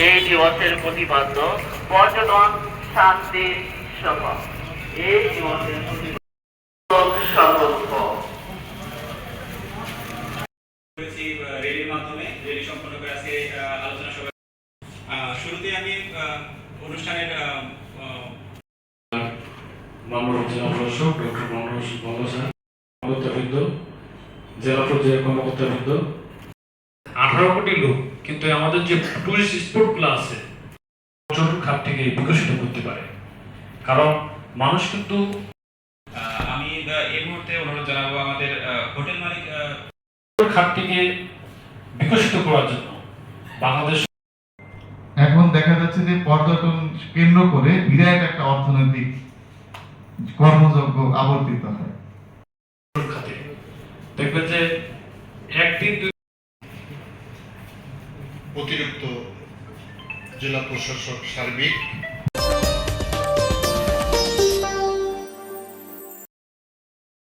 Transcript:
এই দিবসের প্রতিপাদ্য পর্যটন শান্তির শপথ। এই দিবসের সংকল্প রেলির মাধ্যমে রেলি সম্পন্ন করে আজকে আলোচনা সভা। শুরুতে আমি অনুষ্ঠানের মাননীয় জেলা প্রশাসক ডক্টর মাননীয় কর্মকর্তাবৃন্দ, জেলা পর্যায়ের কর্মকর্তাবৃন্দ, 18 কোটি লোক, কিন্তু আমাদের যে টুরিস্ট স্পটগুলো আছে পর্যটন খাতটিকে বিকশিত করতে পারে। কারণ মানুষ কিন্তু আমি এই মুহূর্তে অনুরোধ জানাবো আমাদের হোটেল মালিক খাতটিকে বিকশিত করার জন্য বাংলাদেশ এখন দেখা যাচ্ছে যে পর্যটন কেন্দ্র করে বিরাট একটা অর্থনৈতিক কর্মযজ্ঞ আবর্তিত হয়। খাতে দেখবেন যে একদিন অতিরিক্ত জেলা প্রশাসক সার্বিক